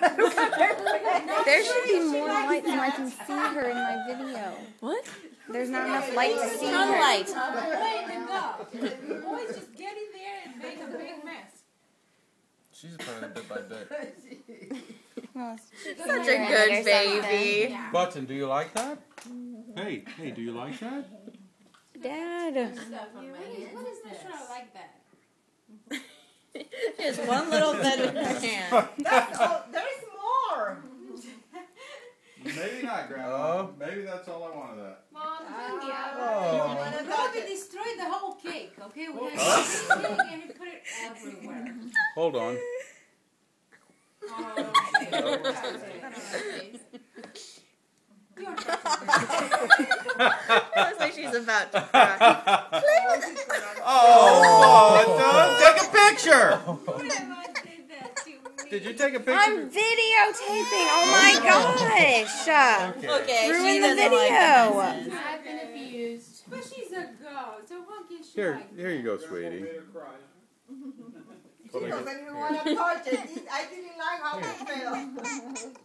There should be more light so I can see her in my video. What? There's not enough light to see Turn her. light. Way to go. Boys just get in there and make a big mess. She's playing bit by bit. Well, Such a good baby. Yeah. Button, do you like that? Hey, do you like that? Dad. What is not sure I like that? She has one little bed in her hand. There's more. Maybe not, Grandma. Maybe that's all I wanted of that. Mom, Oh. Robbie destroyed the whole cake, okay? We had a cake and he put it everywhere. Hold on. Looks like she's about to cry. Oh, Button, take a picture. Did you take a picture? I'm videotaping. Oh my gosh. Okay, Ruin she the doesn't like video. the I've been abused. But she's a girl, so what can she Here, like? here you go, sweetie. She doesn't even want to touch it. I didn't like how it smelled.